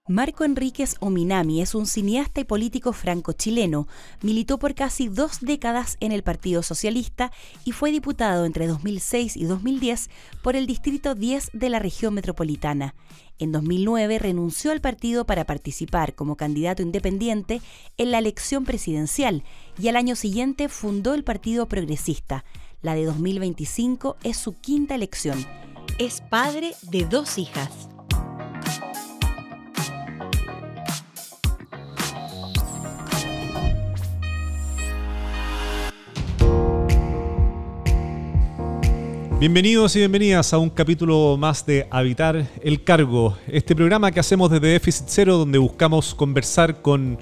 Marco Enríquez Ominami es un cineasta y político franco-chileno. Militó por casi 2 décadas en el Partido Socialista y fue diputado entre 2006 y 2010 por el Distrito 10 de la región metropolitana. En 2009 renunció al partido para participar como candidato independiente en la elección presidencial y al año siguiente fundó el Partido Progresista. La de 2025 es su 5ª elección. Es padre de 2 hijas. Bienvenidos y bienvenidas a un capítulo más de Habitar el Cargo, este programa que hacemos desde Déficit Cero, donde buscamos conversar con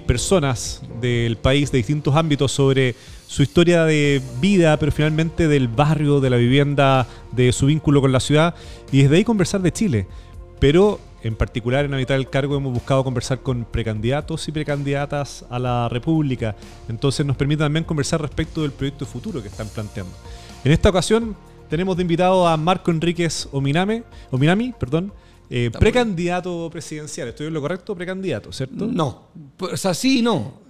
personas del país de distintos ámbitos sobre su historia de vida, pero finalmente del barrio, de la vivienda, de su vínculo con la ciudad, y desde ahí conversar de Chile. Pero en particular en Habitar el Cargo hemos buscado conversar con precandidatos y precandidatas a la República. Entonces nos permite también conversar respecto del proyecto de futuro que están planteando. En esta ocasión tenemos de invitado a Marco Enríquez Ominami, precandidato presidencial. ¿Estoy en lo correcto? Precandidato, ¿cierto? No, o sea, sí y no.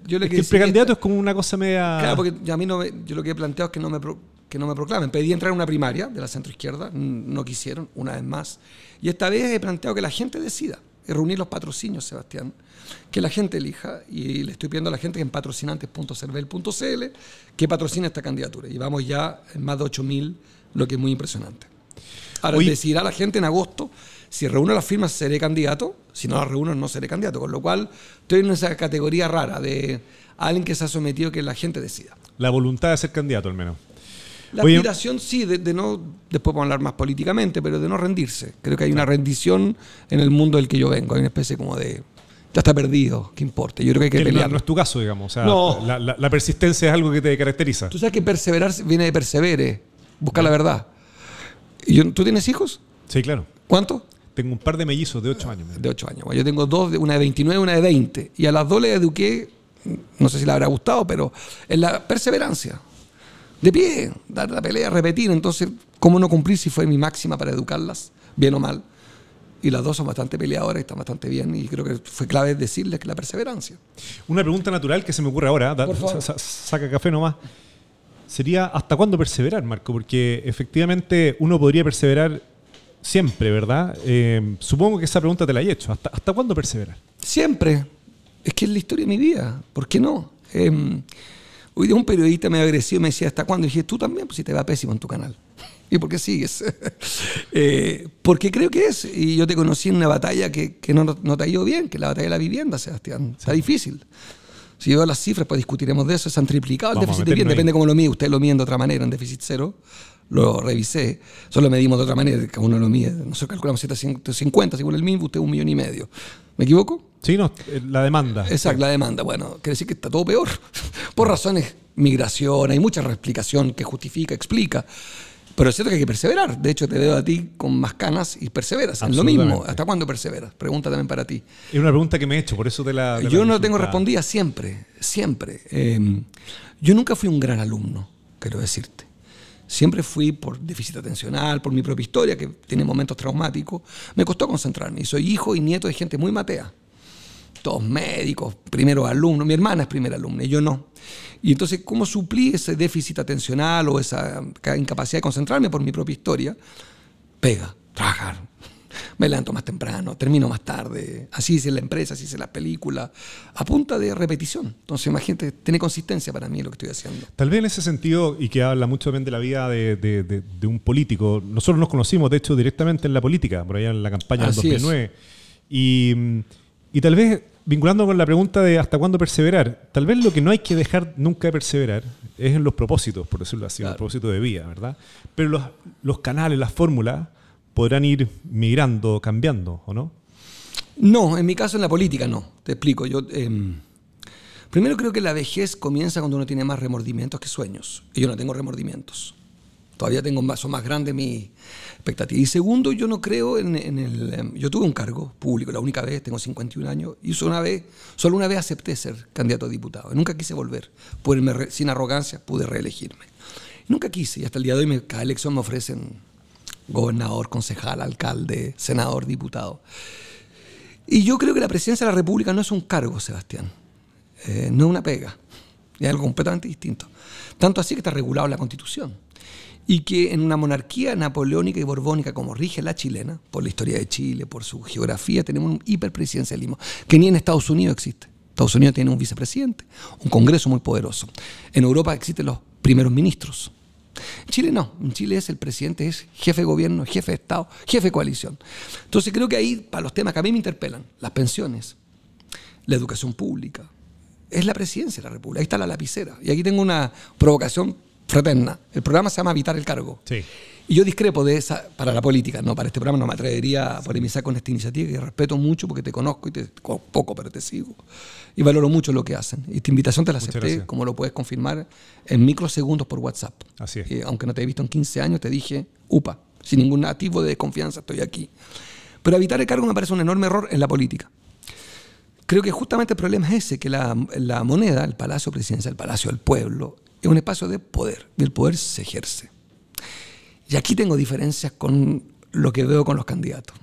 El precandidato es como una cosa media... Claro, porque a mí yo lo que he planteado es que no me proclamen. Pedí entrar en una primaria de la centroizquierda, no quisieron, una vez más. Y esta vez he planteado que la gente decida, reunir los patrocinios, Sebastián, que la gente elija, y le estoy pidiendo a la gente que en patrocinantes.cervel.cl que patrocine esta candidatura. Y vamos ya en más de 8.000, lo que es muy impresionante. Ahora, decidirá la gente en agosto. Si reúno las firmas seré candidato, si no las reúno no seré candidato, con lo cual estoy en esa categoría rara de alguien que se ha sometido a que la gente decida. La voluntad de ser candidato al menos. La aspiración sí, de no, después podemos hablar más políticamente, pero de no rendirse. Creo que hay una rendición en el mundo del que yo vengo, hay una especie como de... Ya está perdido, ¿qué importa? Yo creo que hay que pelear. No es tu caso, digamos. O sea, no. La persistencia es algo que te caracteriza. Tú sabes que perseverar viene de persevere, buscar la verdad. ¿Tú tienes hijos? Sí, claro. ¿Cuántos? Tengo un par de mellizos de 8 años. De 8 años. Yo tengo 2, una de 29 y una de 20. Y a las 2 les eduqué, no sé si les habrá gustado, pero en la perseverancia. De pie, dar la pelea, repetir. Entonces, ¿cómo no cumplir si fue mi máxima para educarlas, bien o mal? Y las 2 son bastante peleadoras y están bastante bien. Y creo que fue clave decirles que la perseverancia. Una pregunta natural que se me ocurre ahora, saca café nomás. Sería, ¿hasta cuándo perseverar, Marco? Porque efectivamente uno podría perseverar siempre, ¿verdad? Supongo que esa pregunta te la he hecho. ¿Hasta cuándo perseverar? Siempre. Es que es la historia de mi vida. ¿Por qué no? Hoy día un periodista me agresivo y me decía, ¿hasta cuándo? Y dije, tú también, pues si te va pésimo en tu canal. ¿Y por qué sigues? Porque creo que es. Y yo te conocí en una batalla que no te ha ido bien, que es la batalla de la vivienda, Sebastián. Está difícil. Si yo veo las cifras, pues discutiremos de eso. Se han triplicado el déficit de vivienda. Depende cómo lo mide. Ustedes lo miden de otra manera, en déficit cero. Lo revisé. Solo medimos de otra manera. Cada uno lo mide. Nosotros calculamos 750, según el MINV, usted 1,5 millones. ¿Me equivoco? Sí, no, la demanda. Exacto, la demanda. Bueno, quiere decir que está todo peor. Por razones, migración, hay mucha explicación que justifica, explica. Pero es cierto que hay que perseverar. De hecho, te veo a ti con más canas y perseveras. En lo mismo. ¿Hasta cuándo perseveras? Pregunta también para ti. Es una pregunta que me he hecho, por eso yo no tengo respondida siempre. Siempre. Yo nunca fui un gran alumno, quiero decirte. Siempre fui por déficit atencional, por mi propia historia, que tiene momentos traumáticos. Me costó concentrarme. Y soy hijo y nieto de gente muy matea. Todos médicos, primeros alumnos. Mi hermana es primera alumna y yo no. Y entonces, ¿cómo suplí ese déficit atencional o esa incapacidad de concentrarme por mi propia historia? Trabajar. Me levanto más temprano, termino más tarde. Así hice la empresa, así hice la película. A punta de repetición. Entonces, imagínate, tiene consistencia para mí lo que estoy haciendo. Tal vez en ese sentido, y que habla mucho también de la vida de un político. Nosotros nos conocimos, de hecho, directamente en la política, por allá en la campaña del 2009. Y tal vez, vinculando con la pregunta de hasta cuándo perseverar, tal vez lo que no hay que dejar nunca de perseverar es en los propósitos, por decirlo así, claro. Los propósitos de vida, ¿verdad? Pero los canales, las fórmulas, podrán ir migrando, cambiando, ¿o no? No, en mi caso en la política no. Te explico. Yo primero creo que la vejez comienza cuando uno tiene más remordimientos que sueños. Y yo no tengo remordimientos. Todavía son más grandes mis expectativas. Y segundo, yo no creo yo tuve un cargo público la única vez, tengo 51 años, y solo una vez acepté ser candidato a diputado. Nunca quise volver. Sin arrogancia pude reelegirme. Nunca quise, y hasta el día de hoy cada elección me ofrecen gobernador, concejal, alcalde, senador, diputado. Y yo creo que la presidencia de la República no es un cargo, Sebastián, no es una pega, es algo completamente distinto. Tanto así que está regulado en la Constitución. Y que en una monarquía napoleónica y borbónica como rige la chilena, por la historia de Chile, por su geografía, tenemos un hiperpresidencialismo que ni en Estados Unidos existe. Estados Unidos tiene un vicepresidente, un Congreso muy poderoso. En Europa existen los primeros ministros. En Chile no. En Chile el presidente es jefe de gobierno, jefe de Estado, jefe de coalición. Entonces creo que ahí, para los temas que a mí me interpelan, las pensiones, la educación pública, es la presidencia de la República. Ahí está la lapicera. Y aquí tengo una provocación fraterna. El programa se llama Evitar el Cargo. Sí. Y yo discrepo de esa, para la política, no, para este programa no me atrevería a polemizar con esta iniciativa, que respeto mucho porque te conozco y poco, pero te sigo. Y valoro mucho lo que hacen. Y esta invitación te la acepté, como lo puedes confirmar, en microsegundos por WhatsApp. Así es. Aunque no te he visto en 15 años, te dije, upa, sin ningún atisbo de confianza estoy aquí. Pero evitar el cargo me parece un enorme error en la política. Creo que justamente el problema es ese, que la moneda, el Palacio Presidencial, el Palacio del Pueblo, es un espacio de poder, y el poder se ejerce. Y aquí tengo diferencias con lo que veo con los candidatos.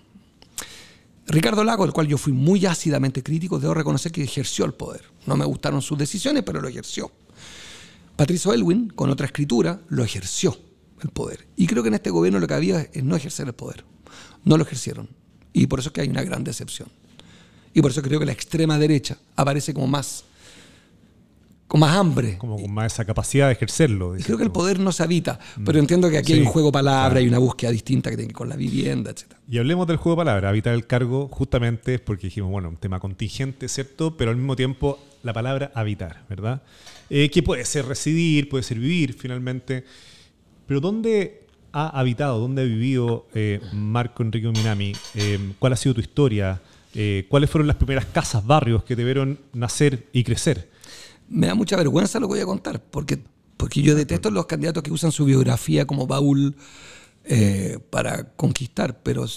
Ricardo Lagos, del cual yo fui muy ácidamente crítico, debo reconocer que ejerció el poder. No me gustaron sus decisiones, pero lo ejerció. Patricio Aylwin, con otra escritura, lo ejerció el poder. Y creo que en este gobierno lo que había es no ejercer el poder. No lo ejercieron. Y por eso es que hay una gran decepción. Y por eso creo que la extrema derecha aparece como más, con más hambre. Como con más esa capacidad de ejercerlo. Y creo que el poder no se habita, pero entiendo que aquí hay un juego de palabras, y una búsqueda distinta que tiene que ver con la vivienda, etc. Y hablemos del juego de palabras. Habitar el cargo justamente es porque dijimos, bueno, un tema contingente, ¿cierto? Pero al mismo tiempo la palabra habitar, ¿verdad? Que puede ser residir, puede ser vivir finalmente. Pero ¿dónde ha habitado, dónde ha vivido Marco Enrique Ominami? ¿Cuál ha sido tu historia? ¿Cuáles fueron las primeras casas, barrios que te vieron nacer y crecer? Me da mucha vergüenza lo que voy a contar, porque yo detesto los candidatos que usan su biografía como baúl para conquistar, pero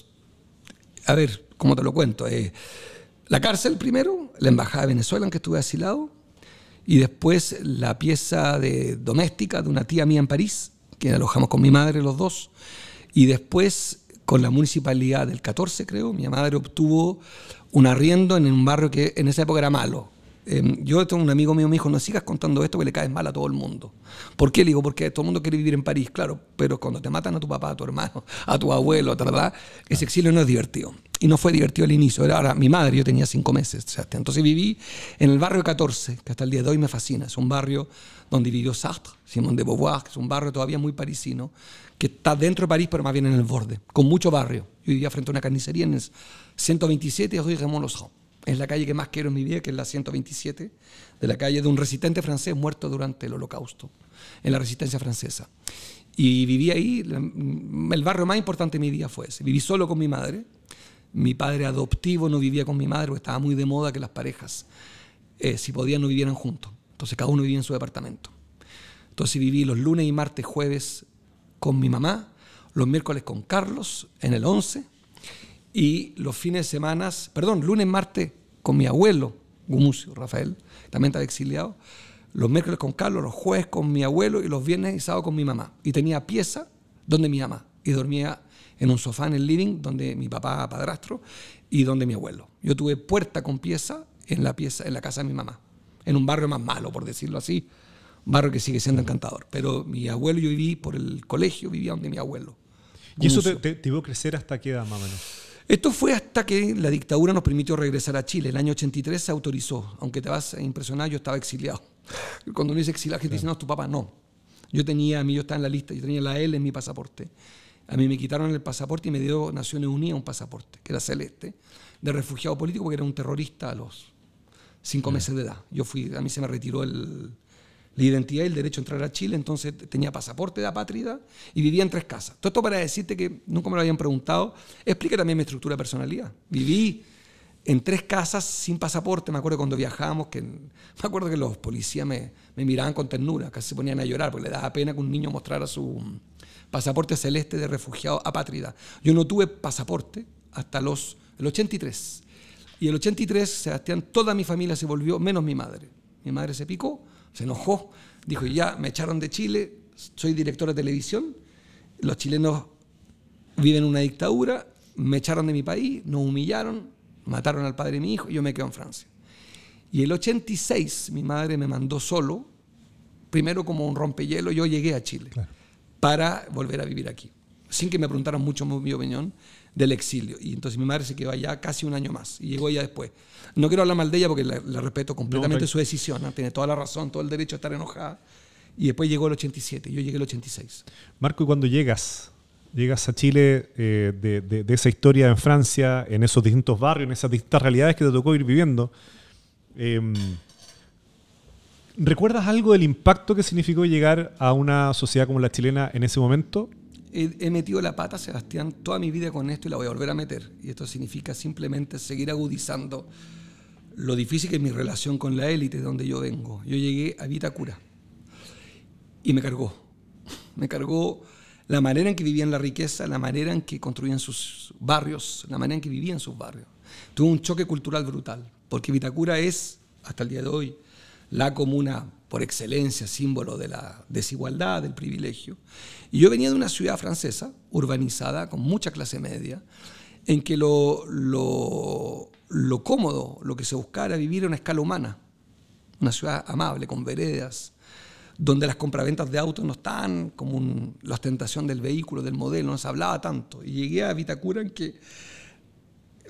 a ver, ¿cómo te lo cuento? La cárcel primero, la embajada de Venezuela en que estuve asilado, y después la pieza doméstica de una tía mía en París, que alojamos con mi madre los dos, y después con la municipalidad del 14, creo, mi madre obtuvo un arriendo en un barrio que en esa época era malo. Yo tengo un amigo mío, me dijo, no sigas contando esto que le caes mal a todo el mundo. ¿Por qué? Le digo, porque todo el mundo quiere vivir en París, claro, pero cuando te matan a tu papá, a tu hermano, a tu abuelo, ¿verdad? Ese exilio no es divertido. Y no fue divertido al inicio. Ahora, mi madre, yo tenía 5 meses. Entonces viví en el barrio 14, que hasta el día de hoy me fascina. Es un barrio donde vivió Sartre, Simone de Beauvoir, que es un barrio todavía muy parisino, que está dentro de París, pero más bien en el borde, con mucho barrio. Yo vivía frente a una carnicería en el 127 Rue Raymond-Losran. Es la calle que más quiero en mi vida, que es la 127, de la calle de un resistente francés muerto durante el Holocausto, en la resistencia francesa. Y viví ahí, el barrio más importante de mi vida fue ese. Viví solo con mi madre. Mi padre adoptivo no vivía con mi madre, porque estaba muy de moda que las parejas, si podían, no vivieran juntos. Entonces cada uno vivía en su departamento. Entonces viví los lunes y martes, jueves con mi mamá, los miércoles con Carlos en el 11, y los fines de semana, lunes, martes con mi abuelo, Gumucio, Rafael, también estaba exiliado, los miércoles con Carlos, los jueves con mi abuelo y los viernes y sábados con mi mamá. Y tenía pieza donde mi mamá, y dormía en un sofá en el living donde mi papá padrastro y donde mi abuelo. Yo tuve puerta con pieza en la casa de mi mamá, en un barrio más malo, por decirlo así, un barrio que sigue siendo encantador. Pero mi abuelo, yo viví por el colegio, vivía donde mi abuelo. ¿Y eso te vio crecer hasta qué edad, más o menos? Esto fue hasta que la dictadura nos permitió regresar a Chile. El año 83 se autorizó. Aunque te vas a impresionar, yo estaba exiliado. Cuando uno dice exiliado, la gente dice, no, tu papá no. Yo estaba en la lista, yo tenía la L en mi pasaporte. A mí me quitaron el pasaporte y me dio Naciones Unidas un pasaporte, que era celeste, de refugiado político, porque era un terrorista a los 5 meses de edad. A mí se me retiró la identidad y el derecho a entrar a Chile, entonces tenía pasaporte de apátrida y vivía en 3 casas. Todo esto para decirte que nunca me lo habían preguntado. Explica también mi estructura de personalidad. Viví en 3 casas sin pasaporte. Me acuerdo cuando viajábamos, me acuerdo que los policías me miraban con ternura, casi se ponían a llorar porque le daba pena que un niño mostrara su pasaporte celeste de refugiado apátrida. Yo no tuve pasaporte hasta el 83. Y el 83, Sebastián, toda mi familia se volvió, menos mi madre. Mi madre se picó, se enojó, dijo, ya me echaron de Chile, soy director de televisión, los chilenos viven una dictadura, me echaron de mi país, nos humillaron, mataron al padre de mi hijo y yo me quedo en Francia. Y el 86 mi madre me mandó solo, primero como un rompehielo, yo llegué a Chile para volver a vivir aquí, sin que me preguntaran mucho mi opinión del exilio. Y entonces mi madre se quedó allá casi un año más y llegó ella después. No quiero hablar mal de ella porque la respeto completamente su decisión, ¿no? Tiene toda la razón, todo el derecho a estar enojada. Y después llegó el 87, yo llegué el 86. Marco, ¿y cuando llegas a Chile de esa historia en Francia, en esos distintos barrios, en esas distintas realidades que te tocó ir viviendo, ¿recuerdas algo del impacto que significó llegar a una sociedad como la chilena en ese momento? He metido la pata, Sebastián, toda mi vida con esto y la voy a volver a meter. Y esto significa simplemente seguir agudizando lo difícil que es mi relación con la élite de donde yo vengo. Yo llegué a Vitacura y me cargó. Me cargó la manera en que vivían la riqueza, la manera en que construían sus barrios, la manera en que vivían sus barrios. Tuve un choque cultural brutal, porque Vitacura es, hasta el día de hoy, la comuna por excelencia, símbolo de la desigualdad, del privilegio. Y yo venía de una ciudad francesa, urbanizada, con mucha clase media, en que lo cómodo, lo que se buscaba era vivir a una escala humana. Una ciudad amable, con veredas, donde las compraventas de autos no estaban como la ostentación del vehículo, del modelo, no se hablaba tanto. Y llegué a Vitacura en que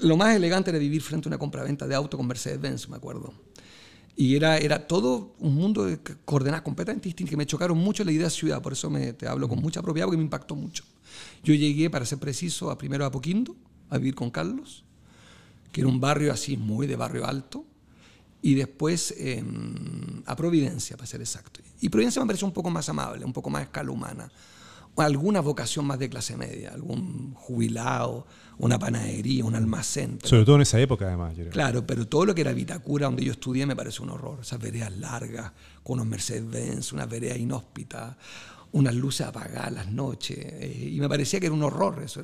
lo más elegante era vivir frente a una compraventa de auto con Mercedes-Benz, me acuerdo. Y era todo un mundo de coordenadas completamente distintas que me chocaron mucho la idea de ciudad, por eso te hablo con mucha propiedad porque me impactó mucho. Yo llegué, para ser preciso, primero a Apoquindo, a vivir con Carlos, que era un barrio así muy de barrio alto, y después a Providencia, para ser exacto. Y Providencia me pareció un poco más amable, un poco más a escala humana, alguna vocación más de clase media, algún jubilado, una panadería, un almacén. Pero, sobre todo en esa época, además. Claro, pero todo lo que era Vitacura, donde yo estudié, me pareció un horror. Esas veredas largas, con unos Mercedes-Benz, unas veredas inhóspitas, unas luces apagadas las noches. Y me parecía que era un horror eso.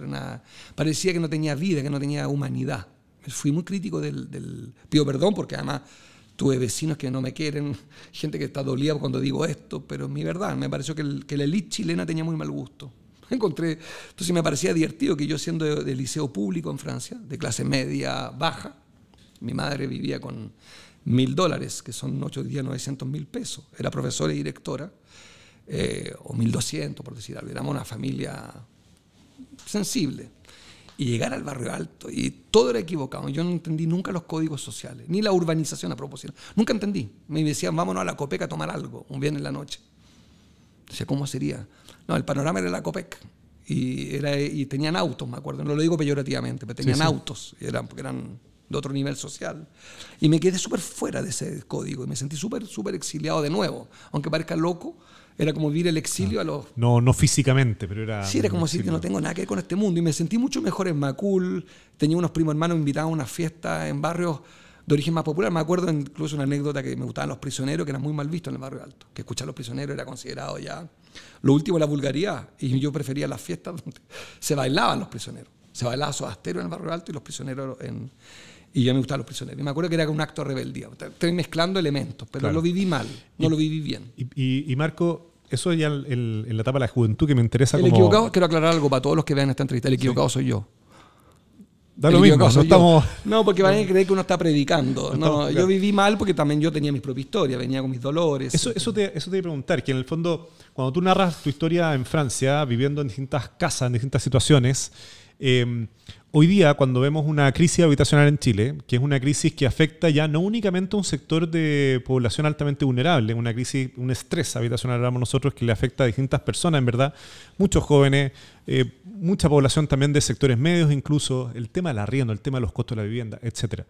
Parecía que no tenía vida, que no tenía humanidad. Fui muy crítico pido perdón porque además tuve vecinos que no me quieren, gente que está dolida cuando digo esto, pero es mi verdad. Me pareció que la élite chilena tenía muy mal gusto. Entonces me parecía divertido que yo, siendo de liceo público en Francia, de clase media baja, mi madre vivía con $1.000, que son 8 días 900.000 pesos. Era profesora y directora, o 1.200 por decir algo. Éramos una familia sensible. Y llegar al barrio alto, y todo era equivocado. Yo no entendí nunca los códigos sociales, ni la urbanización a propósito. Nunca entendí. Me decían, vámonos a la Copec a tomar algo, un viernes en la noche. Decía, ¿cómo sería? No, el panorama era la Copec. Y tenían autos, me acuerdo. No lo digo peyorativamente, pero tenían autos, porque eran de otro nivel social. Y me quedé súper fuera de ese código, y me sentí súper exiliado de nuevo. Aunque parezca loco, era como vivir el exilio a los... No físicamente, pero era... Sí, era como decir que no tengo nada que ver con este mundo. Y me sentí mucho mejor en Macul. Tenía unos primos hermanos invitados a una fiesta en barrios de origen más popular. Me acuerdo incluso una anécdota que me gustaban los prisioneros, que eran muy mal vistos en el barrio alto. Que escuchar a los prisioneros era considerado ya lo último, la vulgaridad. Y yo prefería las fiestas donde se bailaban los prisioneros. Se bailaba Soda Stereo en el barrio alto y los prisioneros y ya me gustaban los prisioneros. Y me acuerdo que era un acto de rebeldía. Estoy mezclando elementos, pero claro, lo viví mal, no lo viví bien. Y Marco, eso ya en la etapa de la juventud que me interesa el como... equivocado, quiero aclarar algo para todos los que vean esta entrevista, el equivocado soy yo. Da lo mismo, no estamos... No, porque van a creer que uno está predicando. No, yo viví mal porque también yo tenía mis propias historias, venía con mis dolores. Eso te iba a preguntar, que en el fondo, cuando tú narras tu historia en Francia, viviendo en distintas casas, en distintas situaciones, hoy día, cuando vemos una crisis habitacional en Chile, que es una crisis que afecta ya no únicamente a un sector de población altamente vulnerable, una crisis, un estrés habitacional, hablamos nosotros, que le afecta a distintas personas, en verdad, muchos jóvenes, mucha población también de sectores medios, incluso el tema del arriendo, el tema de los costos de la vivienda, etc.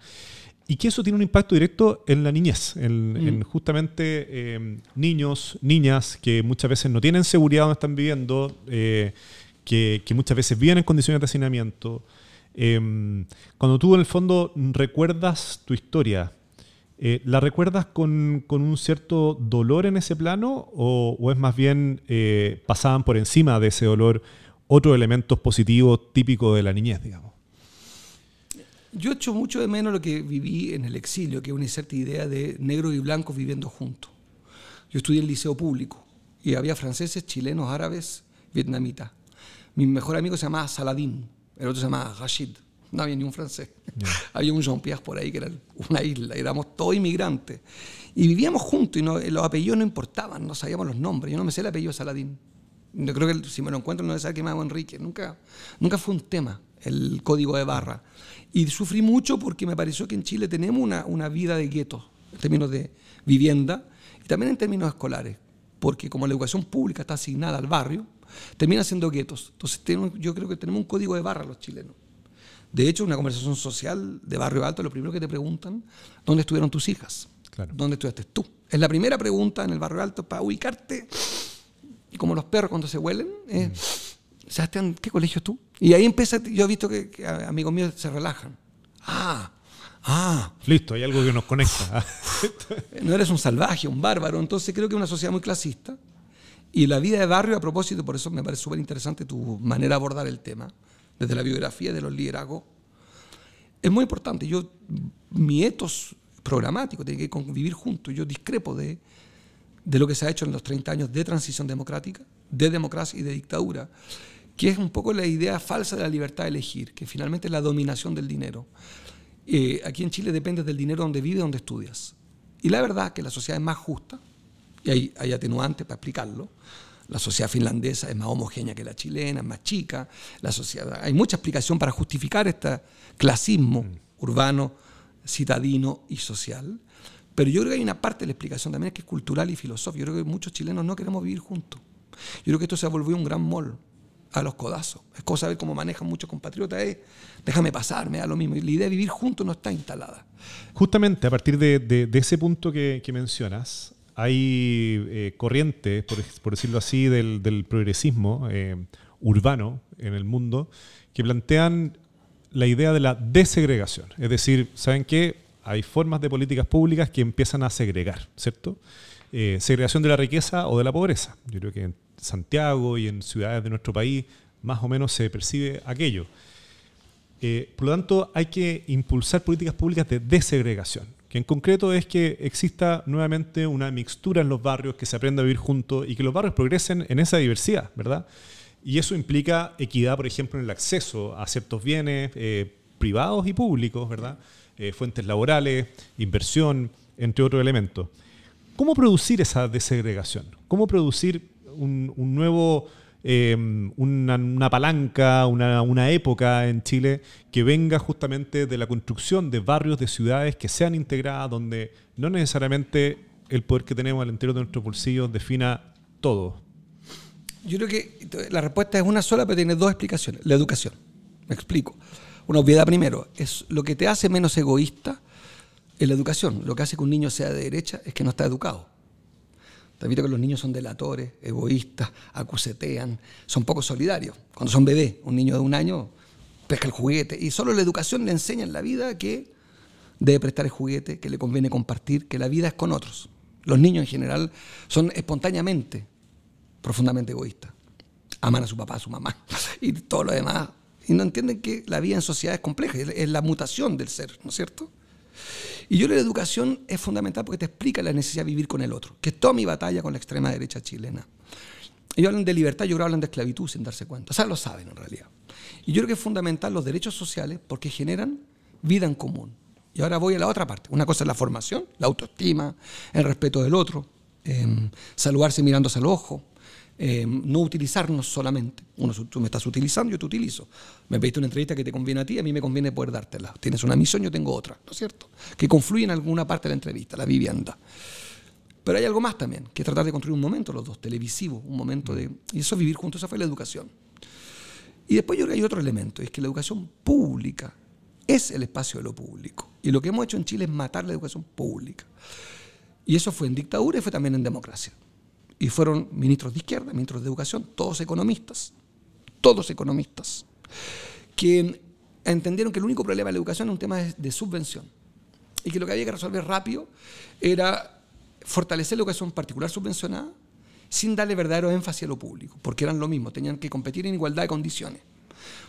Y que eso tiene un impacto directo en la niñez, en justamente niños, niñas que muchas veces no tienen seguridad donde están viviendo, que muchas veces viven en condiciones de hacinamiento. Cuando tú en el fondo recuerdas tu historia, ¿la recuerdas con un cierto dolor en ese plano o es más bien pasaban por encima de ese dolor otros elementos positivos típicos de la niñez, digamos? Yo echo mucho de menos lo que viví en el exilio, que es una cierta idea de negros y blancos viviendo juntos. Yo estudié en el liceo público Y había franceses, chilenos, árabes, vietnamitas. Mi mejor amigo se llamaba Saladin, el otro se llamaba Rachid. No había ni un francés. Yeah. Había un Jean-Pierre por ahí que era una isla. Éramos todos inmigrantes. Y vivíamos juntos y los apellidos no importaban, no sabíamos los nombres. Yo no me sé el apellido de Saladin. Yo creo que si me lo encuentro no voy a saber que me llamo Enrique. Nunca fue un tema el código de barra. Y sufrí mucho porque me pareció que en Chile tenemos una vida de guetos en términos de vivienda y también en términos escolares. Porque como la educación pública está asignada al barrio, termina siendo guetos. Entonces yo creo que tenemos un código de barra los chilenos. De hecho, una conversación social de barrio alto, lo primero que te preguntan, ¿dónde estuvieron tus hijas? Claro. ¿Dónde estudiaste tú? Es la primera pregunta en el barrio alto para ubicarte. Y como los perros cuando se huelen, Sebastián, ¿qué colegio es tú? Y ahí empieza, yo he visto que amigos míos se relajan. Listo, hay algo que nos conecta. No eres un salvaje, un bárbaro. Entonces creo que es una sociedad muy clasista. Y la vida de barrio, a propósito, por eso me parece súper interesante tu manera de abordar el tema, desde la biografía de los liderazgos, es muy importante. Mi etos programático tiene que convivir juntos. Yo discrepo de lo que se ha hecho en los 30 años de transición democrática, de democracia y de dictadura, que es un poco la idea falsa de la libertad de elegir, que finalmente es la dominación del dinero. Aquí en Chile depende del dinero donde vives, donde estudias. Y la verdad es que la sociedad es más justa, y hay atenuantes para explicarlo. La sociedad finlandesa es más homogénea que la chilena, es más chica. Hay mucha explicación para justificar este clasismo urbano, citadino y social. Pero yo creo que hay una parte de la explicación también que es cultural y filosófica. Yo creo que muchos chilenos no queremos vivir juntos. Yo creo que esto se ha volvido un gran mall a los codazos. Es cosa de ver cómo manejan muchos compatriotas. Déjame pasar, me da lo mismo. Y la idea de vivir juntos no está instalada. Justamente a partir de ese punto que mencionas, hay corrientes, por decirlo así, del progresismo urbano en el mundo que plantean la idea de la desegregación. Es decir, ¿saben qué? Hay formas de políticas públicas que empiezan a segregar, ¿cierto? Segregación de la riqueza o de la pobreza. Yo creo que en Santiago y en ciudades de nuestro país más o menos se percibe aquello. Por lo tanto, hay que impulsar políticas públicas de desegregación, que en concreto es que exista nuevamente una mixtura en los barrios, que se aprenda a vivir juntos y que los barrios progresen en esa diversidad, ¿verdad? Y eso implica equidad, por ejemplo, en el acceso a ciertos bienes privados y públicos, ¿verdad? Fuentes laborales, inversión, entre otros elementos. ¿Cómo producir esa desegregación? ¿Cómo producir un nuevo... una palanca, una época en Chile que venga justamente de la construcción de barrios, de ciudades que sean integradas, donde no necesariamente el poder que tenemos al interior de nuestros bolsillos defina todo? Yo creo que la respuesta es una sola, pero tiene dos explicaciones. La educación. Me explico. Una obviedad primero. Es lo que te hace menos egoísta es la educación. Lo que hace que un niño sea de derecha es que no está educado. Te has visto que los niños son delatores, egoístas, acusetean, son poco solidarios. Cuando son bebés, un niño de 1 año pesca el juguete y solo la educación le enseña en la vida que debe prestar el juguete, que le conviene compartir, que la vida es con otros. Los niños en general son espontáneamente profundamente egoístas. Aman a su papá, a su mamá y todo lo demás. Y no entienden que la vida en sociedad es compleja, es la mutación del ser, ¿no es cierto? Y yo creo que la educación es fundamental porque te explica la necesidad de vivir con el otro, que es toda mi batalla con la extrema derecha chilena. Ellos hablan de libertad, yo creo que hablan de esclavitud sin darse cuenta. O sea, lo saben en realidad. Y yo creo que es fundamental los derechos sociales porque generan vida en común. Y ahora voy a la otra parte. Una cosa es la formación, la autoestima, el respeto del otro, saludarse mirándose al ojo, no utilizarnos solamente. Tú me estás utilizando, yo te utilizo. Me pediste una entrevista que te conviene a ti, a mí me conviene poder dártela. Tienes una misión, yo tengo otra, ¿no es cierto? Que confluye en alguna parte de la entrevista, la vivienda. Pero hay algo más también, que es tratar de construir un momento los dos, televisivo, un momento de... Y eso, vivir juntos, esa fue la educación. Y después yo creo que hay otro elemento, es que la educación pública es el espacio de lo público. Y lo que hemos hecho en Chile es matar la educación pública. Y eso fue en dictadura y fue también en democracia. Y fueron ministros de izquierda, ministros de educación, todos economistas, que entendieron que el único problema de la educación era un tema de subvención. Y que lo que había que resolver rápido era fortalecer la educación particular subvencionada sin darle verdadero énfasis a lo público, porque eran lo mismo, tenían que competir en igualdad de condiciones.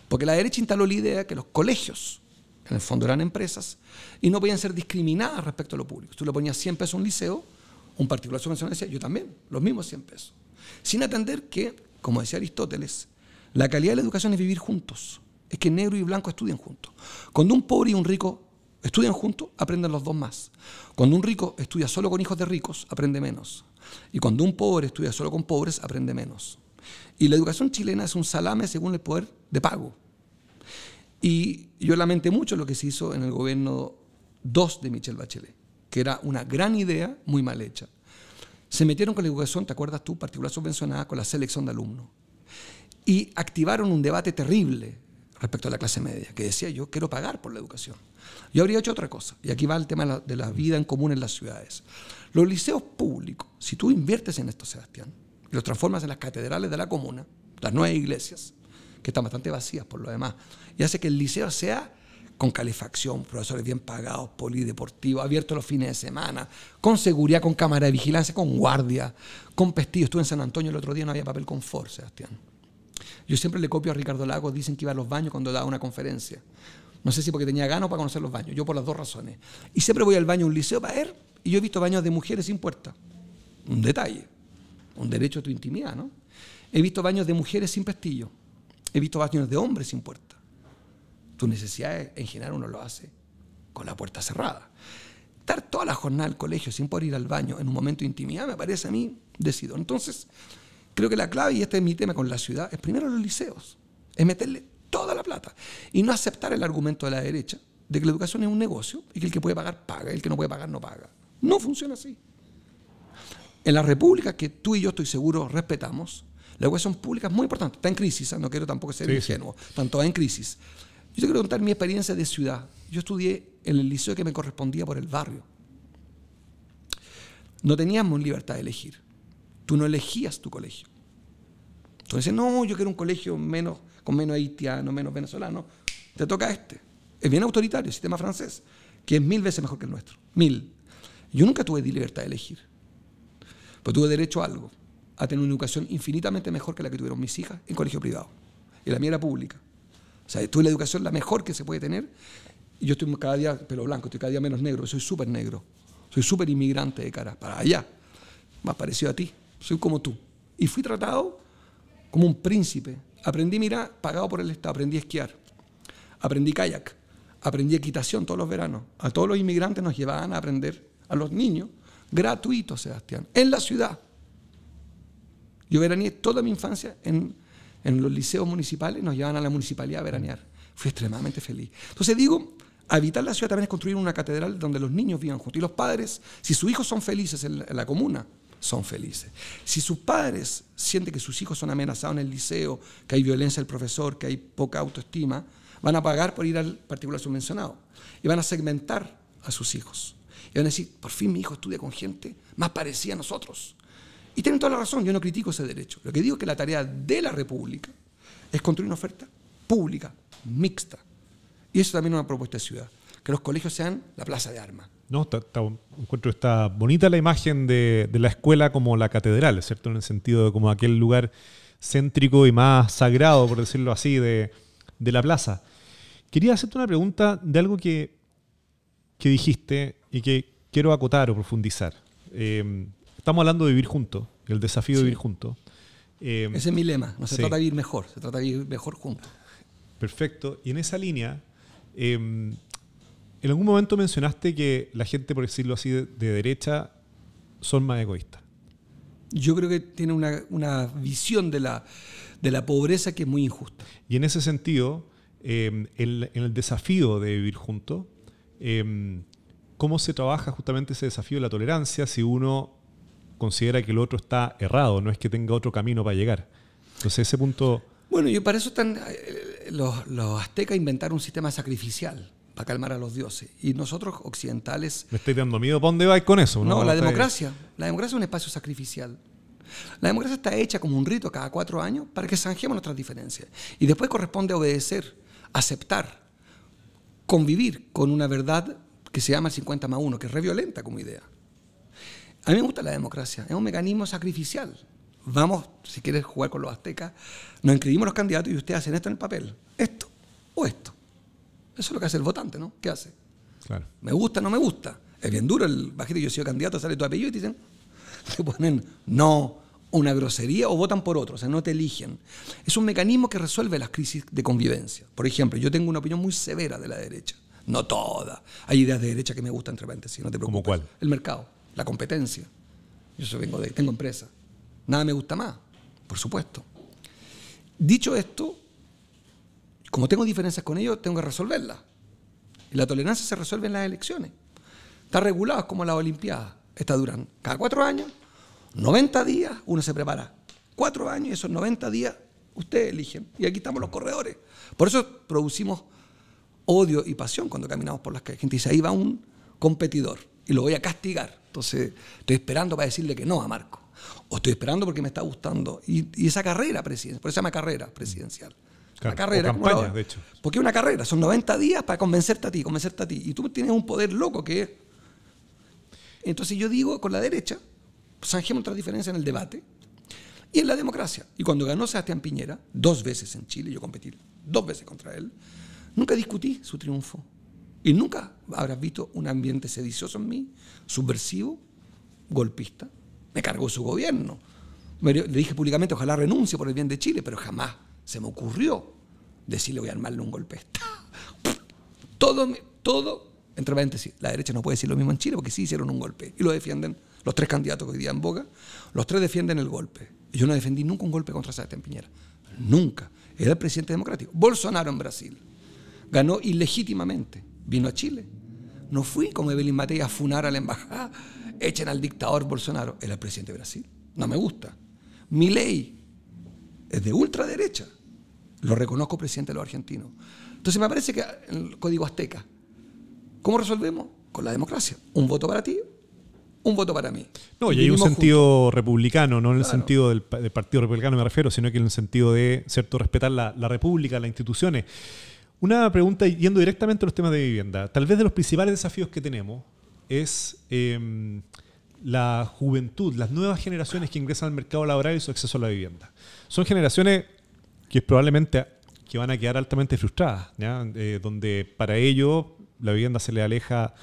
Porque la derecha instaló la idea que los colegios, en el fondo eran empresas, y no podían ser discriminadas respecto a lo público. Tú le ponías 100 pesos a un liceo, un particular subvencionado decía, yo también, los mismos 100 pesos. sin atender que, como decía Aristóteles, la calidad de la educación es vivir juntos. Es que negro y blanco estudien juntos. Cuando un pobre y un rico estudian juntos, aprenden los dos más. Cuando un rico estudia solo con hijos de ricos, aprende menos. Y cuando un pobre estudia solo con pobres, aprende menos. Y la educación chilena es un salame según el poder de pago. Y yo lamenté mucho lo que se hizo en el gobierno 2 de Michelle Bachelet, que era una gran idea muy mal hecha. Se metieron con la educación, ¿te acuerdas tú? Particular subvencionada, con la selección de alumnos. Y activaron un debate terrible respecto a la clase media, que decía yo quiero pagar por la educación. Yo habría hecho otra cosa, y aquí va el tema de la vida en común en las ciudades. Los liceos públicos, si tú inviertes en esto, Sebastián, y los transformas en las catedrales de la comuna, las nuevas iglesias, que están bastante vacías por lo demás, y hace que el liceo sea con calefacción, profesores bien pagados, polideportivos, abiertos los fines de semana, con seguridad, con cámara de vigilancia, con guardia, con pestillo. Estuve en San Antonio el otro día, no había papel confort, Sebastián. Yo siempre le copio a Ricardo Lagos, dicen que iba a los baños cuando daba una conferencia. No sé si porque tenía ganas o para conocer los baños, yo por las dos razones. Y siempre voy al baño de un liceo para ver, y yo he visto baños de mujeres sin puerta. Un detalle, un derecho a tu intimidad, ¿no? He visto baños de mujeres sin pestillo. He visto baños de hombres sin puerta. Tus necesidades, en general, uno lo hace con la puerta cerrada. Estar toda la jornada al colegio sin poder ir al baño en un momento de intimidad me parece a mí decido. Entonces, creo que la clave, y este es mi tema con la ciudad, es primero los liceos. Es meterle toda la plata. Y no aceptar el argumento de la derecha de que la educación es un negocio y que el que puede pagar, paga. Y el que no puede pagar, no paga. No funciona así. En la república que tú y yo estoy seguro respetamos, la educación pública es muy importante. Está en crisis, no quiero tampoco ser ingenuo. Están todas en crisis. Yo te quiero contar mi experiencia de ciudad. Yo estudié en el liceo que me correspondía por el barrio. No teníamos libertad de elegir. Tú no elegías tu colegio. Tú dices, no, yo quiero un colegio con menos haitiano, menos venezolano. Te toca este. Es bien autoritario el sistema francés, que es 1000 veces mejor que el nuestro. 1000. Yo nunca tuve libertad de elegir. Pero tuve derecho a algo, a tener una educación infinitamente mejor que la que tuvieron mis hijas en colegio privado. Y la mía era pública. O sea, tuve la educación la mejor que se puede tener. Y yo estoy cada día pelo blanco, estoy cada día menos negro. Soy súper negro. Soy súper inmigrante de cara para allá. Más parecido a ti. Soy como tú. Y fui tratado como un príncipe. Aprendí, mira, pagado por el Estado. Aprendí a esquiar. Aprendí kayak. Aprendí equitación todos los veranos. A todos los inmigrantes nos llevaban a aprender, a los niños, gratuito, Sebastián, en la ciudad. Yo veraneé toda mi infancia en los liceos municipales, nos llevaban a la municipalidad a veranear. Fui extremadamente feliz. Entonces digo, habitar la ciudad también es construir una catedral donde los niños vivan juntos. Y los padres, si sus hijos son felices en la comuna, son felices. Si sus padres sienten que sus hijos son amenazados en el liceo, que hay violencia del profesor, que hay poca autoestima, van a pagar por ir al particular subvencionado. Y van a segmentar a sus hijos. Y van a decir, por fin mi hijo estudia con gente más parecida a nosotros. Y tienen toda la razón, yo no critico ese derecho. Lo que digo es que la tarea de la República es construir una oferta pública, mixta. Y eso también es una propuesta de ciudad. Que los colegios sean la plaza de armas. No, encuentro está bonita la imagen de la escuela como la catedral, ¿cierto? En el sentido de como aquel lugar céntrico y más sagrado, por decirlo así, de la plaza. Quería hacerte una pregunta de algo que dijiste y que quiero acotar o profundizar. Estamos hablando de vivir juntos, el desafío de vivir juntos. Ese es mi lema, no se trata de vivir mejor, se trata de vivir mejor juntos. Perfecto. Y en esa línea, en algún momento mencionaste que la gente, por decirlo así, de derecha son más egoístas. Yo creo que tiene una visión de la pobreza que es muy injusta. Y en ese sentido, en el desafío de vivir juntos, ¿cómo se trabaja justamente ese desafío de la tolerancia si uno considera que el otro está errado, no es que tenga otro camino para llegar? Entonces ese punto... Bueno, y para eso están los aztecas inventaron un sistema sacrificial para calmar a los dioses. Y nosotros occidentales... Me estoy dando miedo, ¿para dónde vais con eso? No, la democracia. La democracia es un espacio sacrificial. La democracia está hecha como un rito cada 4 años para que zanjemos nuestras diferencias. Y después corresponde obedecer, aceptar, convivir con una verdad que se llama el 50+1, que es re violenta como idea. A mí me gusta la democracia, es un mecanismo sacrificial. Vamos, si quieres jugar con los aztecas, nos inscribimos los candidatos y ustedes hacen esto en el papel, esto o esto. Eso es lo que hace el votante, ¿no? ¿Qué hace? Claro. ¿Me gusta o no me gusta? Es bien duro el bajito, yo he sido candidato, sale tu apellido y te dicen, te ponen no una grosería o votan por otro, o sea, no te eligen. Es un mecanismo que resuelve las crisis de convivencia. Por ejemplo, yo tengo una opinión muy severa de la derecha, no toda. Hay ideas de derecha que me gustan, entre paréntesis, no te preocupes. ¿Cómo cuál? El mercado, la competencia. Yo tengo empresa. Nada me gusta más, por supuesto. Dicho esto, como tengo diferencias con ellos, tengo que resolverlas. Y la tolerancia se resuelve en las elecciones. Está regulado como las Olimpiadas. Estas duran cada 4 años, 90 días, uno se prepara 4 años y esos 90 días ustedes eligen. Y aquí estamos los corredores. Por eso producimos odio y pasión cuando caminamos por las calles. Gente dice, ahí va un competidor y lo voy a castigar. Entonces estoy esperando para decirle que no a Marco. O estoy esperando porque me está gustando. Y esa carrera presidencial, por eso se llama carrera presidencial. Claro, una carrera, o campaña, de hecho. Porque es una carrera, son 90 días para convencerte a ti. Y tú tienes un poder loco que es... Entonces yo digo, con la derecha, zanjemos nuestras diferencias en el debate y en la democracia. Y cuando ganó Sebastián Piñera, 2 veces en Chile, yo competí 2 veces contra él, nunca discutí su triunfo. Y nunca habrás visto un ambiente sedicioso en mí, subversivo, golpista. Me cargó su gobierno. Le dije públicamente, ojalá renuncie por el bien de Chile, pero jamás se me ocurrió decirle voy a armarle un golpe de Estado. Todo, entre paréntesis, la derecha no puede decir lo mismo en Chile porque sí hicieron un golpe. Y lo defienden los 3 candidatos que hoy día en boga, los 3 defienden el golpe. Y yo no defendí nunca un golpe contra Sebastián Piñera. Nunca. Era el presidente democrático. Bolsonaro en Brasil ganó ilegítimamente. Vino a Chile. No fui como Evelyn Matei a funar a la embajada. Echen al dictador Bolsonaro. Era el presidente de Brasil. No me gusta. Milei es de ultraderecha. Lo reconozco presidente de los argentinos. Entonces me parece que el código azteca, ¿cómo resolvemos? Con la democracia. Un voto para ti, un voto para mí. No, y hay un sentido republicano, no en el sentido del Partido Republicano me refiero, sino que en el sentido de, ¿cierto?, respetar la república, las instituciones. Una pregunta yendo directamente a los temas de vivienda. Tal vez de los principales desafíos que tenemos es la juventud, las nuevas generaciones que ingresan al mercado laboral y su acceso a la vivienda. Son generaciones que probablemente que van a quedar altamente frustradas, ¿ya? Donde para ellos la vivienda se les aleja